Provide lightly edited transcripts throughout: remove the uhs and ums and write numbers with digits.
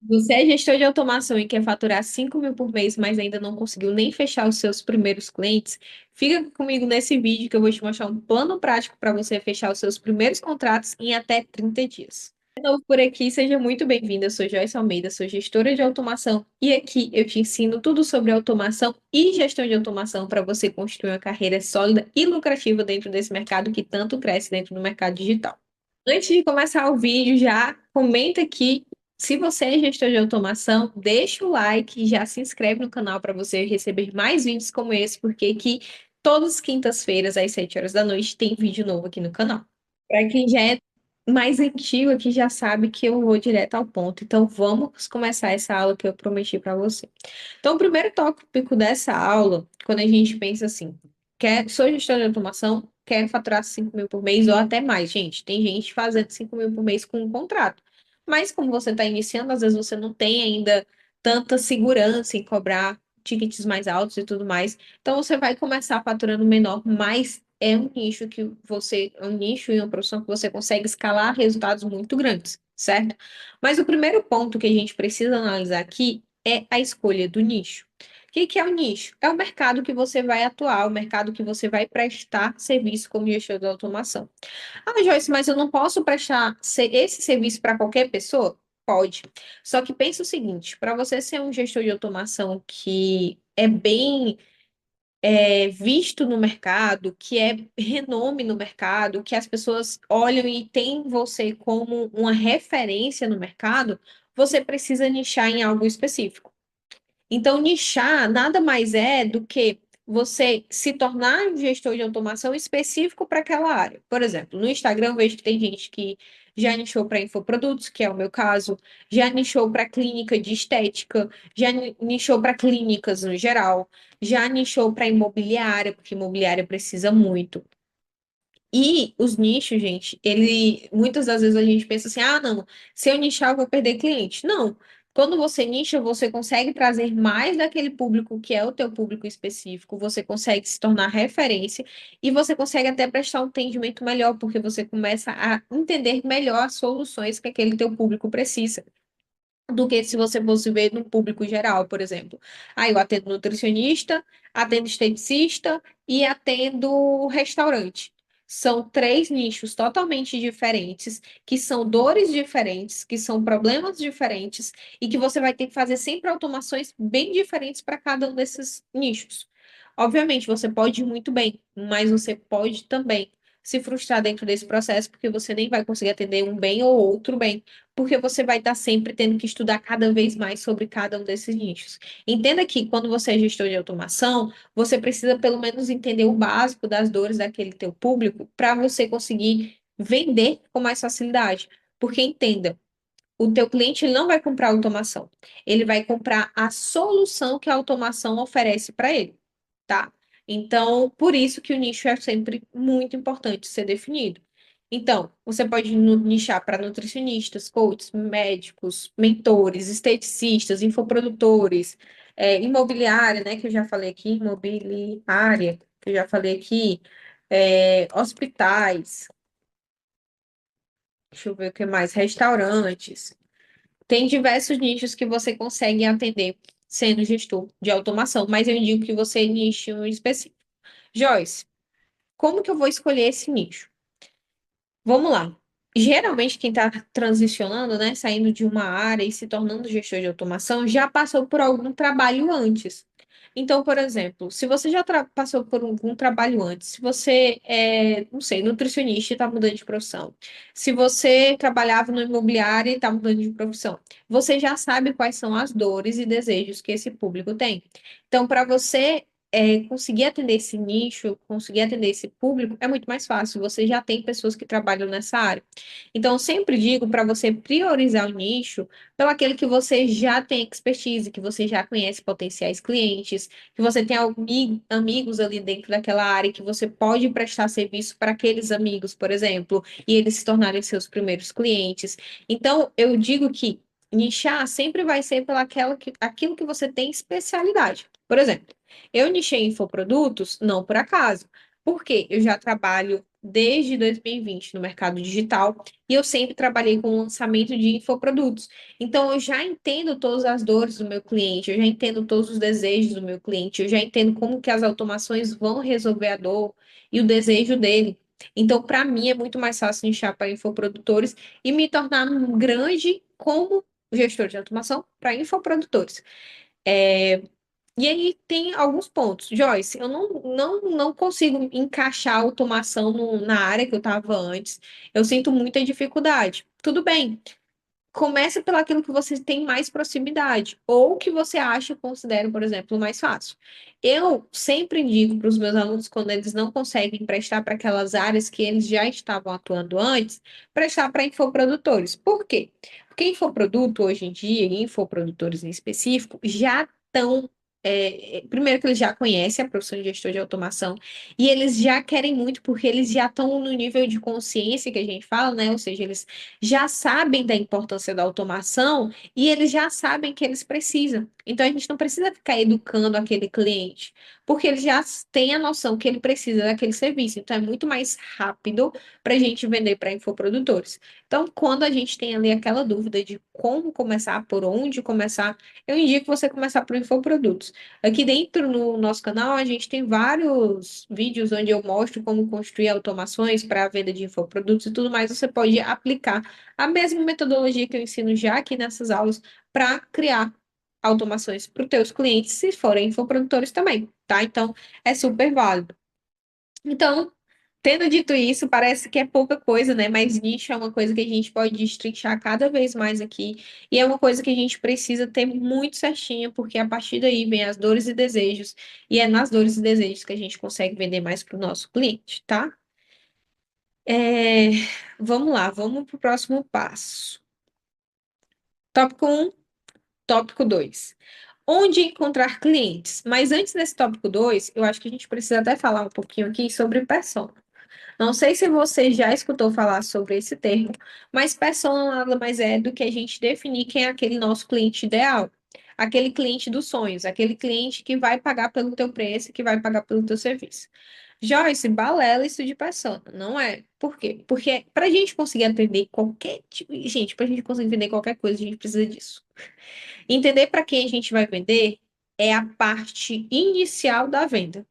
Você é gestor de automação e quer faturar 5 mil por mês, mas ainda não conseguiu nem fechar os seus primeiros clientes? Fica comigo nesse vídeo que eu vou te mostrar um plano prático para você fechar os seus primeiros contratos em até 30 dias. De novo por aqui, seja muito bem-vinda. Eu sou Joyce Almeida, sou gestora de automação e aqui eu te ensino tudo sobre automação e gestão de automação para você construir uma carreira sólida e lucrativa dentro desse mercado que tanto cresce dentro do mercado digital. Antes de começar o vídeo, já comenta aqui. Se você é gestor de automação, deixa o like e já se inscreve no canal para você receber mais vídeos como esse, porque aqui todas as quintas-feiras, às 7 horas da noite, tem vídeo novo aqui no canal. Para quem já é mais antigo aqui, já sabe que eu vou direto ao ponto. Então, vamos começar essa aula que eu prometi para você. Então, o primeiro tópico dessa aula, quando a gente pensa assim, sou gestor de automação, quero faturar 5 mil por mês ou até mais, gente. Tem gente fazendo 5 mil por mês com um contrato. Mas como você está iniciando, às vezes você não tem ainda tanta segurança em cobrar tickets mais altos e tudo mais. Então você vai começar faturando menor, mas é um nicho é um nicho e uma profissão que você consegue escalar resultados muito grandes, certo? Mas o primeiro ponto que a gente precisa analisar aqui é a escolha do nicho. O que é o nicho? É o mercado que você vai atuar, o mercado que você vai prestar serviço como gestor de automação. Ah, Joyce, mas eu não posso prestar esse serviço para qualquer pessoa? Pode. Só que pensa o seguinte, para você ser um gestor de automação que é bem visto no mercado, que é renome no mercado, que as pessoas olham e têm você como uma referência no mercado, você precisa nichar em algo específico. Então, nichar nada mais é do que você se tornar um gestor de automação específico para aquela área. Por exemplo, no Instagram, eu vejo que tem gente que já nichou para infoprodutos, que é o meu caso, já nichou para clínica de estética, já nichou para clínicas no geral, já nichou para imobiliária, porque imobiliária precisa muito. E os nichos, gente, muitas das vezes a gente pensa assim: ah, não, se eu nichar, eu vou perder cliente. Não. Quando você nicha, você consegue trazer mais daquele público que é o teu público específico, você consegue se tornar referência e você consegue até prestar um atendimento melhor, porque você começa a entender melhor as soluções que aquele teu público precisa. Do que se você fosse ver no público geral, por exemplo. Ah, eu atendo nutricionista, atendo esteticista e atendo restaurante. São três nichos totalmente diferentes, que são dores diferentes, que são problemas diferentes, e que você vai ter que fazer sempre automações bem diferentes para cada um desses nichos. Obviamente, você pode ir muito bem, mas você pode também se frustrar dentro desse processo, porque você nem vai conseguir atender um bem ou outro bem porque você vai estar sempre tendo que estudar cada vez mais sobre cada um desses nichos. Entenda que quando você é gestor de automação, você precisa pelo menos entender o básico das dores daquele teu público para você conseguir vender com mais facilidade. Porque entenda, o teu cliente ele não vai comprar automação, ele vai comprar a solução que a automação oferece para ele, tá? Então, por isso que o nicho é sempre muito importante ser definido. Então, você pode nichar para nutricionistas, coaches, médicos, mentores, esteticistas, infoprodutores, imobiliária, né, que eu já falei aqui, imobiliária, que eu já falei aqui, hospitais, deixa eu ver o que mais, restaurantes. Tem diversos nichos que você consegue atender sendo gestor de automação, mas eu indico que você niche um específico. Joyce, como que eu vou escolher esse nicho? Vamos lá. Geralmente, quem está transicionando, né, saindo de uma área e se tornando gestor de automação, já passou por algum trabalho antes. Então, por exemplo, se você já passou por algum trabalho antes, se você é, não sei, nutricionista e está mudando de profissão, se você trabalhava no imobiliário e está mudando de profissão, você já sabe quais são as dores e desejos que esse público tem. Então, para você conseguir atender esse nicho, conseguir atender esse público, é muito mais fácil. Você já tem pessoas que trabalham nessa área. Então, eu sempre digo para você priorizar o nicho pelo aquele que você já tem expertise, que você já conhece potenciais clientes, que você tem amigos ali dentro daquela área, que você pode prestar serviço para aqueles amigos, por exemplo, e eles se tornarem seus primeiros clientes. Então, eu digo que nichar sempre vai ser aquilo que você tem especialidade. Por exemplo, eu nichei em infoprodutos não por acaso, porque eu já trabalho desde 2020 no mercado digital e eu sempre trabalhei com lançamento de infoprodutos. Então, eu já entendo todas as dores do meu cliente, eu já entendo todos os desejos do meu cliente, eu já entendo como que as automações vão resolver a dor e o desejo dele. Então, para mim, é muito mais fácil nichar para infoprodutores e me tornar um grande como gestor de automação para infoprodutores. E aí tem alguns pontos. Joyce, eu não consigo encaixar a automação na área que eu estava antes. Eu sinto muita dificuldade. Tudo bem. Começa pelo aquilo que você tem mais proximidade, ou que você acha, considera, por exemplo, mais fácil. Eu sempre indico para os meus alunos, quando eles não conseguem prestar para aquelas áreas que eles já estavam atuando antes, prestar para infoprodutores. Por quê? Porque infoproduto, hoje em dia, e infoprodutores em específico, já estão. Primeiro que eles já conhecem a profissão de gestor de automação e eles já querem muito porque eles já estão no nível de consciência que a gente fala, né? Ou seja, eles já sabem da importância da automação e eles já sabem que eles precisam. Então a gente não precisa ficar educando aquele cliente, porque ele já tem a noção que ele precisa daquele serviço. Então é muito mais rápido para a gente vender para infoprodutores. Então, quando a gente tem ali aquela dúvida de como começar, por onde começar, eu indico você começar por infoprodutos. Aqui dentro no nosso canal, a gente tem vários vídeos onde eu mostro como construir automações para a venda de infoprodutos e tudo mais. Você pode aplicar a mesma metodologia que eu ensino já aqui nessas aulas para criar automações para os teus clientes, se forem infoprodutores também, tá? Então, é super válido. Então, tendo dito isso, parece que é pouca coisa, né? Mas nicho é uma coisa que a gente pode destrinchar cada vez mais aqui. E é uma coisa que a gente precisa ter muito certinho, porque a partir daí vem as dores e desejos. E é nas dores e desejos que a gente consegue vender mais para o nosso cliente, tá? É, Vamos lá, vamos para o próximo passo. Tópico um, tópico 2. Onde encontrar clientes? Mas antes desse tópico 2, eu acho que a gente precisa até falar um pouquinho aqui sobre persona. Não sei se você já escutou falar sobre esse termo, mas persona nada mais é do que a gente definir quem é aquele nosso cliente ideal. Aquele cliente dos sonhos, aquele cliente que vai pagar pelo teu preço, que vai pagar pelo teu serviço. Joyce, balela isso de persona, não é? Por quê? Porque para a gente conseguir atender qualquer tipo. Gente, para a gente conseguir vender qualquer coisa, a gente precisa disso. Entender para quem a gente vai vender é a parte inicial da venda.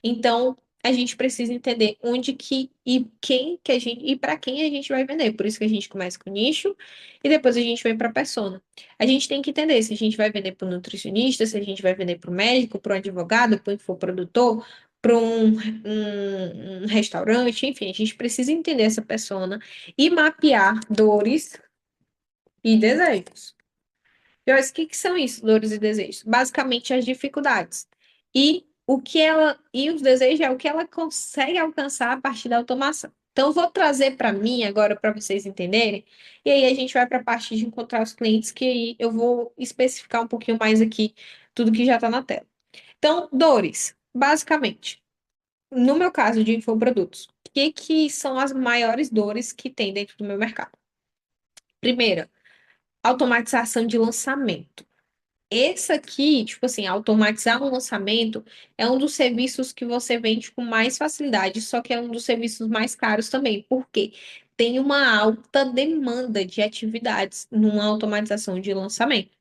Então, a gente precisa entender onde que e quem que a gente e para quem a gente vai vender. Por isso que a gente começa com nicho e depois a gente vem para persona. A gente tem que entender se a gente vai vender para o nutricionista, se a gente vai vender para o médico, para o advogado, para o infoprodutor, para um restaurante, enfim, a gente precisa entender essa persona e mapear dores e desejos. Joyce, o que que são isso, dores e desejos? Basicamente, as dificuldades. E os desejos é o que ela consegue alcançar a partir da automação. Então, eu vou trazer para mim agora para vocês entenderem. E aí a gente vai para a parte de encontrar os clientes, que aí eu vou especificar um pouquinho mais aqui tudo que já está na tela. Então, dores, basicamente, no meu caso de infoprodutos, o que que são as maiores dores que tem dentro do meu mercado? Primeira, automatização de lançamento. Esse aqui, tipo assim, automatizar um lançamento é um dos serviços que você vende com mais facilidade, só que é um dos serviços mais caros também, porque tem uma alta demanda de atividades numa automatização de lançamento.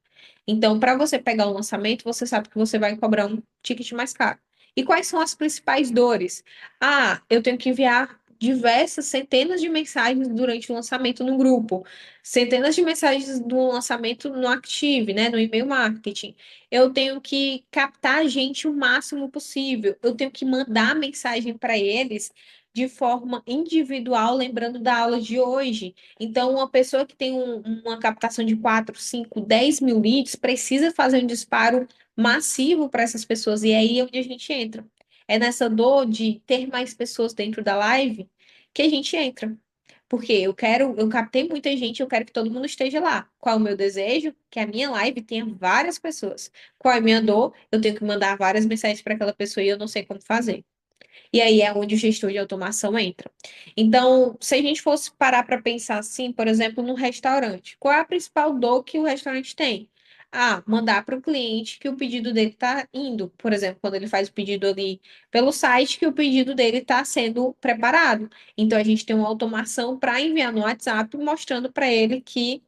Então, para você pegar o lançamento, você sabe que você vai cobrar um ticket mais caro. E quais são as principais dores? Ah, eu tenho que enviar diversas centenas de mensagens durante o lançamento no grupo, centenas de mensagens do lançamento no Active, né, no e-mail marketing. Eu tenho que captar a gente o máximo possível. Eu tenho que mandar mensagem para eles de forma individual, lembrando da aula de hoje. Então, uma pessoa que tem uma captação de 4, 5, 10 mil leads precisa fazer um disparo massivo para essas pessoas. E é aí onde a gente entra. É nessa dor de ter mais pessoas dentro da live que a gente entra. Porque eu captei muita gente, eu quero que todo mundo esteja lá. Qual é o meu desejo? Que a minha live tenha várias pessoas. Qual é a minha dor? Eu tenho que mandar várias mensagens para aquela pessoa e eu não sei como fazer. E aí é onde o gestor de automação entra. Então, se a gente fosse parar para pensar assim, por exemplo, no restaurante, qual é a principal dor que o restaurante tem? Mandar para o cliente que o pedido dele está indo. Por exemplo, quando ele faz o pedido ali pelo site, que o pedido dele está sendo preparado. Então, a gente tem uma automação para enviar no WhatsApp, mostrando para ele que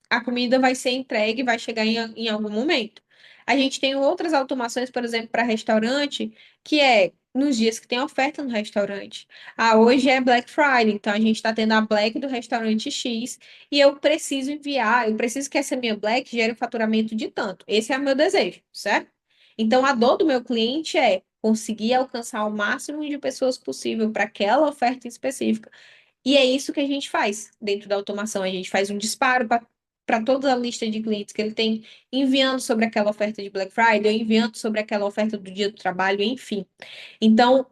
a comida vai ser entregue, vai chegar em algum momento. A gente tem outras automações, por exemplo, para restaurante, que é nos dias que tem oferta no restaurante. Hoje é Black Friday, então a gente está tendo a Black do restaurante X e eu preciso enviar, eu preciso que essa minha Black gere um faturamento de tanto. Esse é o meu desejo, certo? Então a dor do meu cliente é conseguir alcançar o máximo de pessoas possível para aquela oferta específica. E é isso que a gente faz dentro da automação. A gente faz um disparo para toda a lista de clientes que ele tem, enviando sobre aquela oferta de Black Friday, ou enviando sobre aquela oferta do Dia do Trabalho, enfim. Então,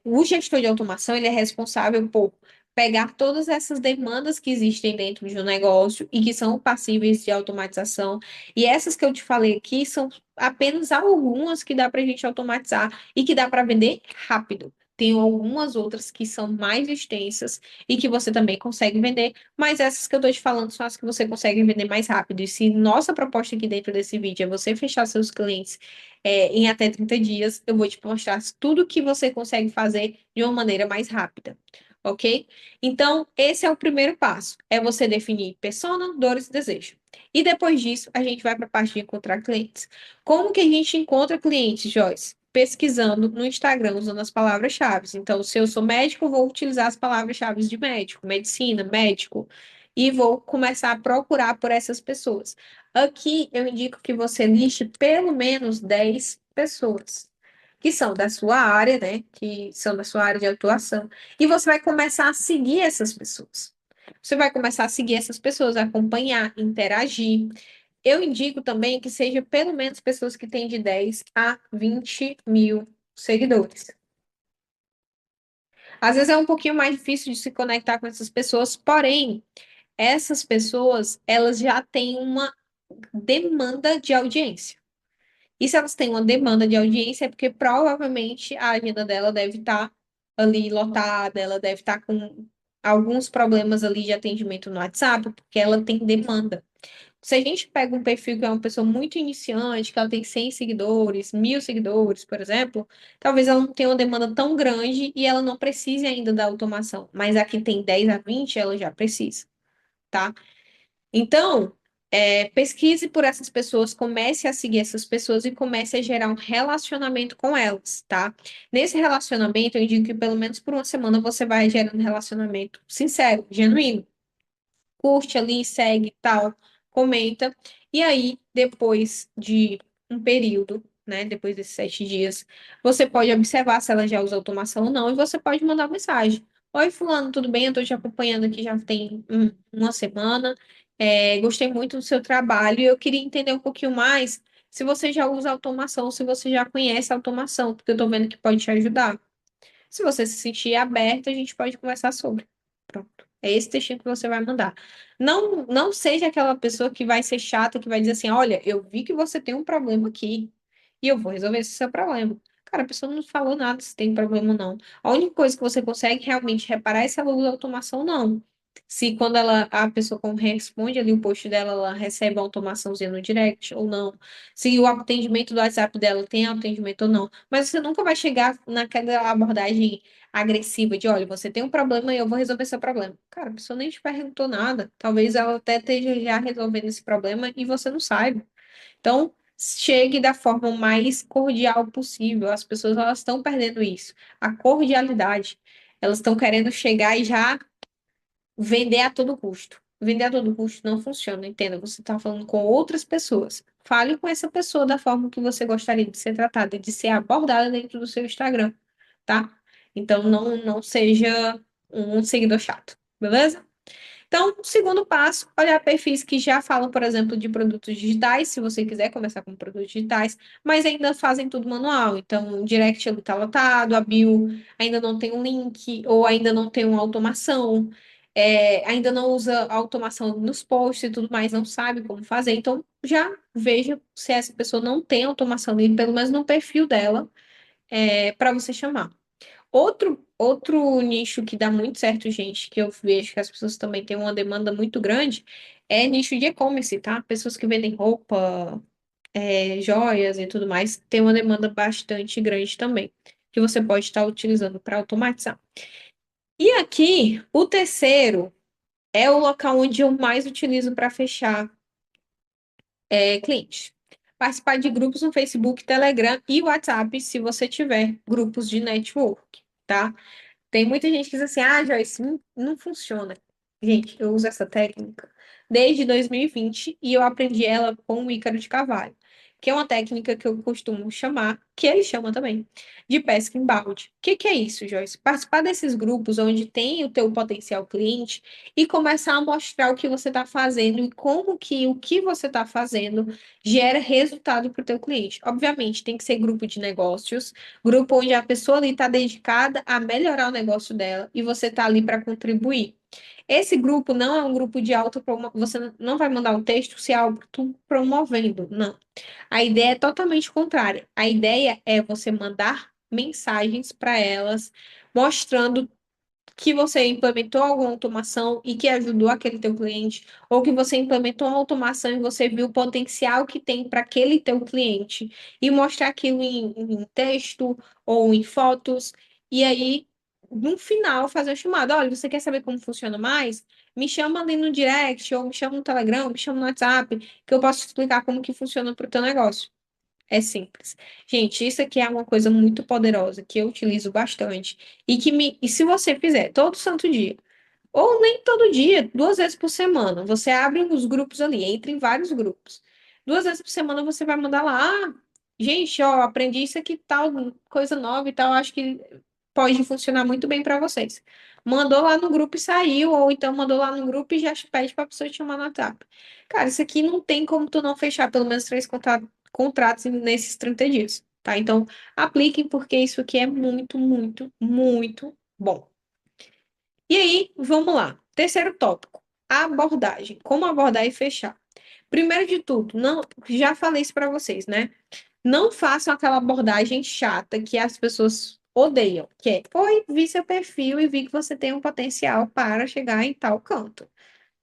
o gestor de automação ele é responsável por pegar todas essas demandas que existem dentro de um negócio e que são passíveis de automatização. E essas que eu te falei aqui são apenas algumas que dá para a gente automatizar e que dá para vender rápido. Tem algumas outras que são mais extensas e que você também consegue vender, mas essas que eu estou te falando são as que você consegue vender mais rápido. E se nossa proposta aqui dentro desse vídeo é você fechar seus clientes em até 30 dias, eu vou te mostrar tudo que você consegue fazer de uma maneira mais rápida, ok? Então, esse é o primeiro passo, é você definir persona, dores e desejo. E depois disso, a gente vai para a parte de encontrar clientes. Como que a gente encontra clientes, Joyce? Pesquisando no Instagram, usando as palavras-chave. Então, se eu sou médico, vou utilizar as palavras-chave de médico, medicina, médico, e vou começar a procurar por essas pessoas. Aqui eu indico que você liste pelo menos 10 pessoas que são da sua área, né? Que são da sua área de atuação. E você vai começar a seguir essas pessoas. Você vai começar a seguir essas pessoas, acompanhar, interagir. Eu indico também que seja pelo menos pessoas que têm de 10 a 20 mil seguidores. Às vezes é um pouquinho mais difícil de se conectar com essas pessoas, porém, essas pessoas, elas já têm uma demanda de audiência. E se elas têm uma demanda de audiência, é porque provavelmente a agenda dela deve estar ali lotada, ela deve estar com alguns problemas ali de atendimento no WhatsApp, porque ela tem demanda. Se a gente pega um perfil que é uma pessoa muito iniciante, que ela tem 100 seguidores, 1.000 seguidores, por exemplo, talvez ela não tenha uma demanda tão grande e ela não precise ainda da automação. Mas a que tem 10 a 20, ela já precisa, tá? Então, pesquise por essas pessoas, comece a seguir essas pessoas e comece a gerar um relacionamento com elas, tá? Nesse relacionamento, eu digo que pelo menos por uma semana você vai gerando um relacionamento sincero, genuíno. Curte ali, segue, tal, comenta. E aí, depois de um período, né, depois desses 7 dias, você pode observar se ela já usa automação ou não, e você pode mandar mensagem. Oi, fulano, tudo bem? Eu estou te acompanhando aqui já tem uma semana. Gostei muito do seu trabalho e eu queria entender um pouquinho mais se você já usa automação, se você já conhece a automação, porque eu estou vendo que pode te ajudar. Se você se sentir aberto, a gente pode conversar sobre. Pronto. É esse textinho que você vai mandar. Não seja aquela pessoa que vai ser chata, que vai dizer assim: olha, eu vi que você tem um problema aqui e eu vou resolver esse seu problema. Cara, a pessoa não falou nada se tem problema ou não. A única coisa que você consegue realmente reparar é se ela usa automação ou não. Se quando a pessoa como responde ali o post dela, ela recebe a automaçãozinha no direct ou não. Se o atendimento do WhatsApp dela tem atendimento ou não. Mas você nunca vai chegar naquela abordagem agressiva de, olha, você tem um problema e eu vou resolver seu problema. Cara, a pessoa nem te perguntou nada. Talvez ela até esteja já resolvendo esse problema e você não saiba. Então, chegue da forma mais cordial possível. As pessoas elas estão perdendo isso. A cordialidade. Elas estão querendo chegar e já vender a todo custo. Vender a todo custo não funciona, entenda. Você está falando com outras pessoas. Fale com essa pessoa da forma que você gostaria de ser tratada, de ser abordada dentro do seu Instagram, tá? Então, não seja um seguidor chato, beleza? Então, o segundo passo, olhar perfis que já falam, por exemplo, de produtos digitais, se você quiser começar com produtos digitais, mas ainda fazem tudo manual. Então, o direct está lotado, a bio ainda não tem um link, ou ainda não tem uma automação, ainda não usa automação nos posts e tudo mais, não sabe como fazer. Então, já veja se essa pessoa não tem automação ali, pelo menos no perfil dela, para você chamar. Outro nicho que dá muito certo, gente, que eu vejo que as pessoas também têm uma demanda muito grande, É nicho de e-commerce, tá? Pessoas que vendem roupa, joias e tudo mais, tem uma demanda bastante grande também, que você pode estar utilizando para automatizar. E aqui, o terceiro é o local onde eu mais utilizo para fechar cliente. Participar de grupos no Facebook, Telegram e WhatsApp, se você tiver grupos de network, tá? Tem muita gente que diz assim, ah, Joyce, não funciona. Gente, eu uso essa técnica desde 2020 e eu aprendi ela com o Ícaro de Carvalho, que é uma técnica que eu costumo chamar, que ele chama também, de pesca em balde. O que que é isso, Joyce? Participar desses grupos onde tem o teu potencial cliente e começar a mostrar o que você está fazendo e como que o que você está fazendo gera resultado para o teu cliente. Obviamente, tem que ser grupo de negócios, grupo onde a pessoa ali está dedicada a melhorar o negócio dela e você está ali para contribuir. Esse grupo não é um grupo de você não vai mandar um texto se é algo tu promovendo, não. A ideia é totalmente contrária. A ideia é você mandar mensagens para elas, mostrando que você implementou alguma automação e que ajudou aquele teu cliente, ou que você implementou uma automação e você viu o potencial que tem para aquele teu cliente, e mostrar aquilo em texto ou em fotos, e aí, no final, fazer a chamada. Olha, você quer saber como funciona mais? Me chama ali no direct, ou me chama no Telegram, me chama no WhatsApp, que eu posso te explicar como que funciona para o teu negócio. É simples. Gente, isso aqui é uma coisa muito poderosa que eu utilizo bastante e se você fizer todo santo dia, ou nem todo dia, 2 vezes por semana, você abre os grupos ali, entra em vários grupos. 2 vezes por semana você vai mandar lá, gente, ó, aprendi isso aqui, tal, coisa nova e tal, acho que pode funcionar muito bem para vocês. Mandou lá no grupo e saiu, ou então mandou lá no grupo e já pede para a pessoa te chamar no WhatsApp. Cara, isso aqui não tem como tu não fechar pelo menos 3 contratos nesses 30 dias, tá? Então, apliquem porque isso aqui é muito, muito, muito bom. E aí, vamos lá. Terceiro tópico, a abordagem. Como abordar e fechar. Primeiro de tudo, não, já falei isso para vocês, né? Não façam aquela abordagem chata que as pessoas odeiam, que é, oi, vi seu perfil e vi que você tem um potencial para chegar em tal canto.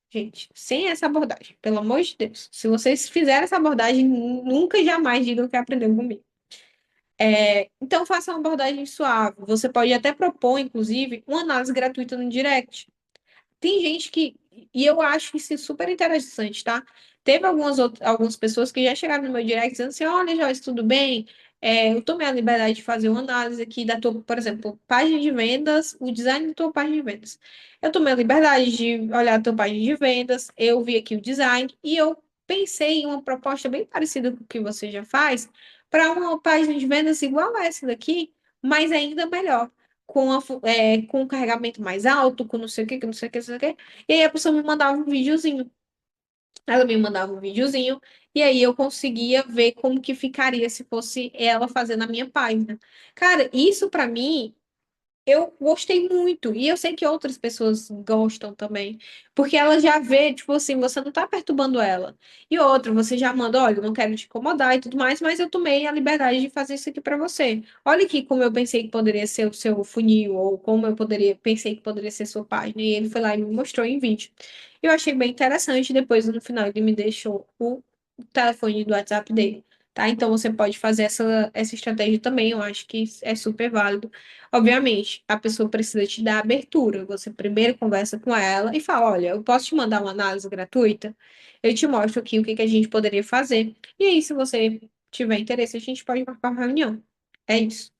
Gente, sem essa abordagem, pelo amor de Deus. Se vocês fizerem essa abordagem, nunca jamais digam que aprenderam comigo. Então, faça uma abordagem suave. Você pode até propor, inclusive, uma análise gratuita no direct. Tem gente que. E eu acho isso super interessante, tá? Teve algumas pessoas que já chegaram no meu direct dizendo assim: olha, Joyce, tudo bem? Eu tomei a liberdade de fazer uma análise aqui da tua, por exemplo, página de vendas, o design da tua página de vendas. Eu tomei a liberdade de olhar a tua página de vendas, eu vi aqui o design e eu pensei em uma proposta bem parecida com o que você já faz para uma página de vendas igual a essa daqui, mas ainda melhor com um carregamento mais alto, com não sei o que, não sei o que, não sei o que. E aí a pessoa me mandava um videozinho. Ela me mandava um videozinho, e aí eu conseguia ver como que ficaria se fosse ela fazendo a minha página. Cara, isso pra mim eu gostei muito, e eu sei que outras pessoas gostam também, porque ela já vê, tipo assim, você não tá perturbando ela. E outra, você já manda, olha, eu não quero te incomodar e tudo mais, mas eu tomei a liberdade de fazer isso aqui pra você. Olha aqui como eu pensei que poderia ser o seu funil, ou como pensei que poderia ser sua página, e ele foi lá e me mostrou em vídeo. Eu achei bem interessante, depois no final ele me deixou o telefone do WhatsApp dele. Tá? Então você pode fazer essa estratégia também, eu acho que é super válido. Obviamente, a pessoa precisa te dar abertura. Você primeiro conversa com ela e fala: olha, eu posso te mandar uma análise gratuita? Eu te mostro aqui o que que a gente poderia fazer. E aí, se você tiver interesse, a gente pode marcar uma reunião. É isso.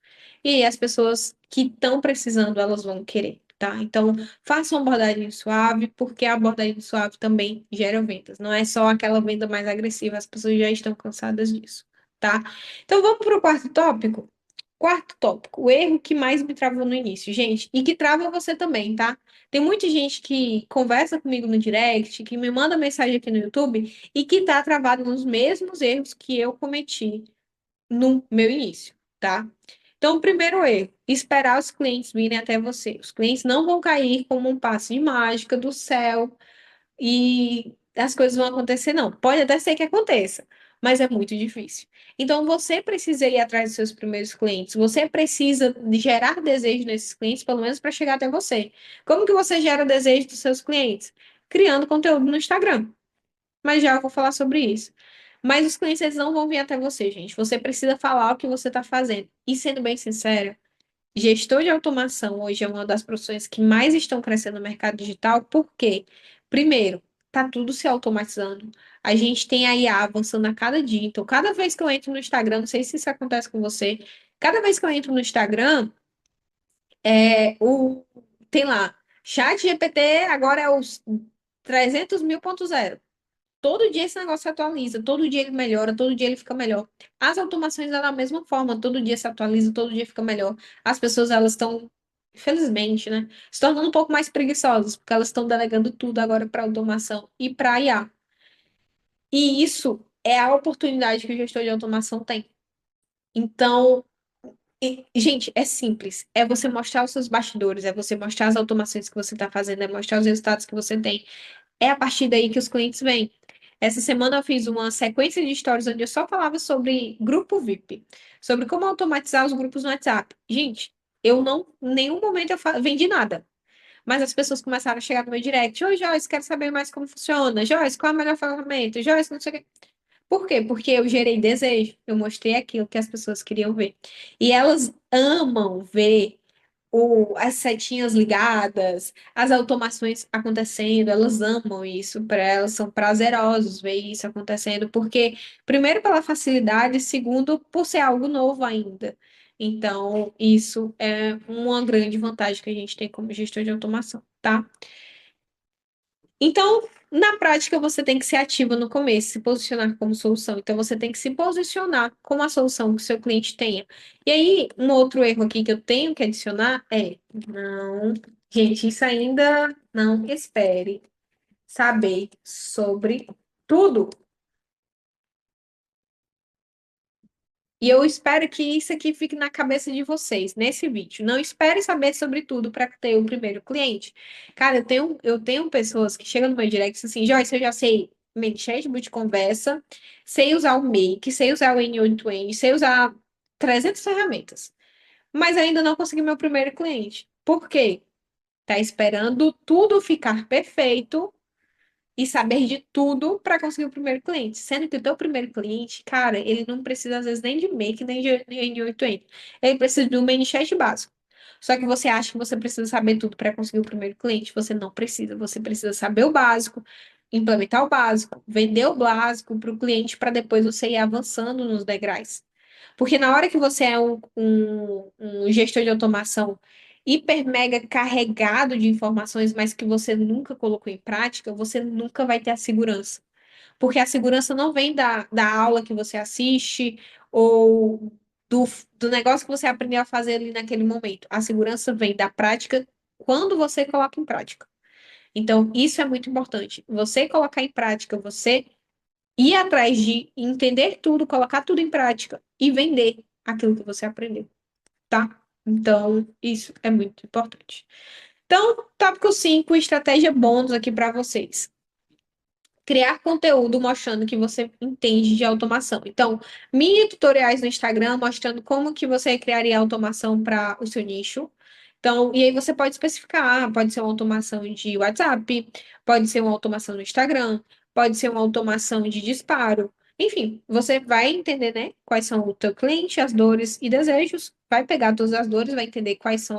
E aí, as pessoas que estão precisando, elas vão querer, tá? Então, faça uma abordagem suave, porque a abordagem suave também gera vendas. Não é só aquela venda mais agressiva, as pessoas já estão cansadas disso, tá? Então, vamos para o quarto tópico? Quarto tópico, o erro que mais me travou no início, gente, e que trava você também, tá? Tem muita gente que conversa comigo no direct, que me manda mensagem aqui no YouTube e que tá travado nos mesmos erros que eu cometi no meu início, tá? Então, o primeiro erro, esperar os clientes virem até você. Os clientes não vão cair como um passe de mágica do céu e as coisas vão acontecer, não. Pode até ser que aconteça, mas é muito difícil. Então, você precisa ir atrás dos seus primeiros clientes. Você precisa de gerar desejo nesses clientes, pelo menos para chegar até você. Como que você gera o desejo dos seus clientes? Criando conteúdo no Instagram. mas já eu vou falar sobre isso. Mas os clientes eles não vão vir até você, gente. Você precisa falar o que você está fazendo. E sendo bem sincero, gestor de automação hoje é uma das profissões que mais estão crescendo no mercado digital, porque, primeiro, tá tudo se automatizando. A gente tem a IA avançando a cada dia. Então, cada vez que eu entro no Instagram, não sei se isso acontece com você, cada vez que eu entro no Instagram, tem lá, chat GPT agora é os 300 mil.0. Todo dia esse negócio se atualiza, todo dia ele melhora, todo dia ele fica melhor. As automações é da mesma forma, todo dia se atualiza, todo dia fica melhor. As pessoas elas estão, infelizmente, né, se tornando um pouco mais preguiçosas, porque elas estão delegando tudo agora para automação e para IA. E isso é a oportunidade que o gestor de automação tem. Então, gente, é simples. É você mostrar os seus bastidores, é você mostrar as automações que você está fazendo, é mostrar os resultados que você tem. É a partir daí que os clientes vêm. Essa semana eu fiz uma sequência de stories onde eu só falava sobre grupo VIP, sobre como automatizar os grupos no WhatsApp. Gente, eu não, em nenhum momento vendi nada. Mas as pessoas começaram a chegar no meu direct. Oi, Joyce, quero saber mais como funciona. Joyce, qual é a melhor ferramenta? Joyce, não sei o quê. Por quê? Porque eu gerei desejo. Eu mostrei aquilo que as pessoas queriam ver. E elas amam ver as setinhas ligadas, as automações acontecendo, elas amam isso, para elas são prazerosos ver isso acontecendo, porque, primeiro, pela facilidade, segundo, por ser algo novo ainda. Então, isso é uma grande vantagem que a gente tem como gestor de automação, tá? Então, na prática, você tem que ser ativo no começo, se posicionar como solução. Então, você tem que se posicionar como a solução que o seu cliente tenha. E aí, um outro erro aqui que eu tenho que adicionar é, não, gente, isso ainda não espere saber sobre tudo. E eu espero que isso aqui fique na cabeça de vocês nesse vídeo. Não espere saber sobre tudo para ter o primeiro cliente. Cara, eu tenho pessoas que chegam no meu direct e dizem assim, Joyce, eu já sei management de conversa, sei usar o Make, sei usar o N8N, sei usar 300 ferramentas, mas ainda não consegui meu primeiro cliente. Por quê? Tá esperando tudo ficar perfeito e saber de tudo para conseguir o primeiro cliente. Sendo que o teu primeiro cliente, cara, ele não precisa às vezes nem de make, nem de 800. Ele precisa de um ManyChat básico. Só que você acha que você precisa saber tudo para conseguir o primeiro cliente. Você não precisa. Você precisa saber o básico, implementar o básico, vender o básico para o cliente para depois você ir avançando nos degraus. Porque na hora que você é um gestor de automação hiper mega carregado de informações, mas que você nunca colocou em prática, você nunca vai ter a segurança. Porque a segurança não vem da aula que você assiste ou do, do negócio que você aprendeu a fazer ali naquele momento. A segurança vem da prática quando você coloca em prática. Então, isso é muito importante. Você colocar em prática, você ir atrás de entender tudo, colocar tudo em prática e vender aquilo que você aprendeu, tá? Então, isso é muito importante. Então, tópico 5, estratégia bônus aqui para vocês. Criar conteúdo mostrando que você entende de automação. Então, mini tutoriais no Instagram mostrando como que você criaria automação para o seu nicho. Então, e aí você pode especificar, pode ser uma automação de WhatsApp, pode ser uma automação no Instagram, pode ser uma automação de disparo. Enfim, você vai entender, né, quais são o teu cliente, as dores e desejos, vai pegar todas as dores, vai entender quais são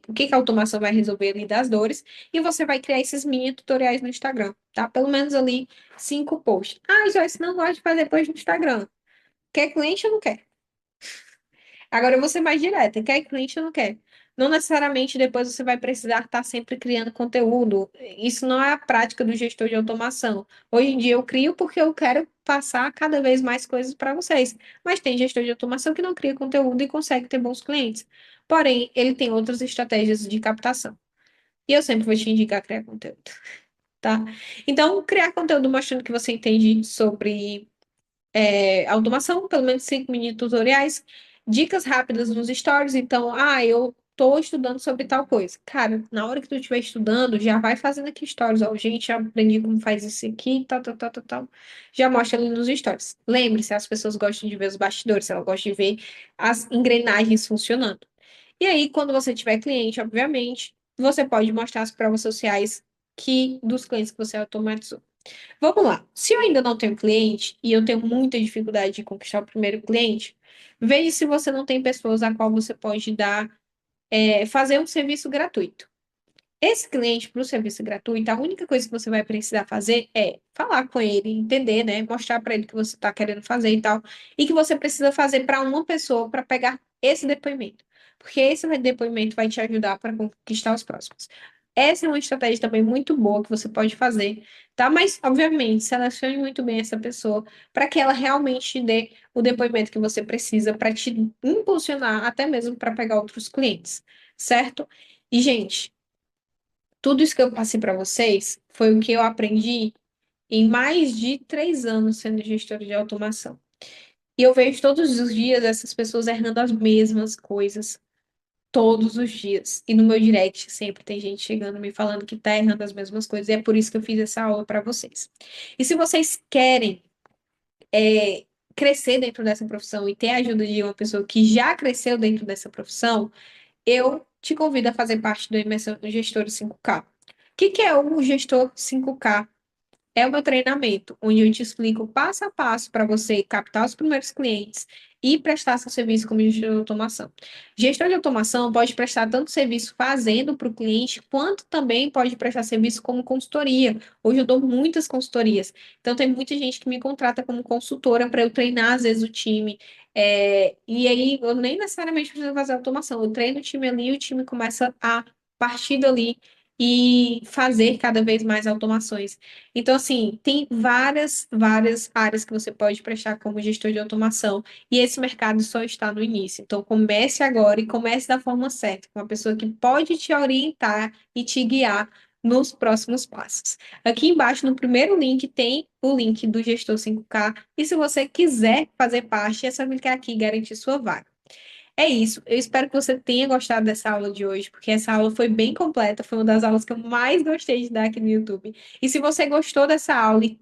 o que que a automação vai resolver ali das dores, e você vai criar esses mini tutoriais no Instagram, tá? Pelo menos ali 5 posts. Ah, Joyce, não gosta de fazer post no Instagram. Quer cliente ou não quer? Agora eu vou ser mais direta. Quer cliente ou não quer? Não necessariamente depois você vai precisar estar sempre criando conteúdo. Isso não é a prática do gestor de automação. Hoje em dia eu crio porque eu quero passar cada vez mais coisas para vocês. Mas tem gestor de automação que não cria conteúdo e consegue ter bons clientes. Porém, ele tem outras estratégias de captação. E eu sempre vou te indicar criar conteúdo, tá? Então, criar conteúdo mostrando que você entende sobre automação, pelo menos 5 mini tutoriais, dicas rápidas nos stories. Então, eu tô estudando sobre tal coisa. Cara, na hora que tu estiver estudando, já vai fazendo aqui stories. Ó, gente, já aprendi como faz isso aqui, tal, tal, tal, tal, tal. Já mostra ali nos stories. Lembre-se, as pessoas gostam de ver os bastidores, elas gostam de ver as engrenagens funcionando. E aí, quando você tiver cliente, obviamente, você pode mostrar as provas sociais dos clientes que você automatizou. Vamos lá. Se eu ainda não tenho cliente e eu tenho muita dificuldade de conquistar o primeiro cliente, veja se você não tem pessoas a qual você pode dar, fazer um serviço gratuito. Esse cliente para o serviço gratuito, a única coisa que você vai precisar fazer é falar com ele, entender, né? Mostrar para ele o que você está querendo fazer e tal, e que você precisa fazer para uma pessoa para pegar esse depoimento, porque esse depoimento vai te ajudar para conquistar os próximos. Essa é uma estratégia também muito boa que você pode fazer, tá? Mas, obviamente, selecione muito bem essa pessoa para que ela realmente te dê o depoimento que você precisa para te impulsionar, até mesmo para pegar outros clientes, certo? E, gente, tudo isso que eu passei para vocês foi o que eu aprendi em mais de 3 anos sendo gestora de automação. E eu vejo todos os dias essas pessoas errando as mesmas coisas, todos os dias. E no meu direct sempre tem gente chegando me falando que está errando as mesmas coisas, e é por isso que eu fiz essa aula para vocês. E se vocês querem crescer dentro dessa profissão e ter a ajuda de uma pessoa que já cresceu dentro dessa profissão, eu te convido a fazer parte do Imersão Gestor 5K. O que é o Gestor 5K? É o meu treinamento, onde eu te explico passo a passo para você captar os primeiros clientes e prestar seu serviço como gestor de automação. Gestor de automação pode prestar tanto serviço fazendo para o cliente, quanto também pode prestar serviço como consultoria. Hoje eu dou muitas consultorias. Então, tem muita gente que me contrata como consultora para eu treinar, às vezes, o time. E aí, eu nem necessariamente preciso fazer automação. Eu treino o time ali e o time começa a partir dali e fazer cada vez mais automações. Então, assim, tem várias áreas que você pode prestar como gestor de automação, e esse mercado só está no início. Então, comece agora e comece da forma certa, com uma pessoa que pode te orientar e te guiar nos próximos passos. Aqui embaixo, no primeiro link, tem o link do Gestor 5K, e se você quiser fazer parte, é só clicar aqui e garantir sua vaga. É isso. Eu espero que você tenha gostado dessa aula de hoje, porque essa aula foi bem completa, foi uma das aulas que eu mais gostei de dar aqui no YouTube. E se você gostou dessa aula e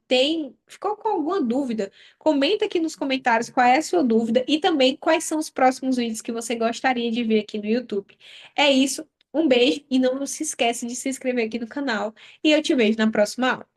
ficou com alguma dúvida, comenta aqui nos comentários qual é a sua dúvida e também quais são os próximos vídeos que você gostaria de ver aqui no YouTube. É isso. Um beijo e não se esquece de se inscrever aqui no canal. E eu te vejo na próxima aula.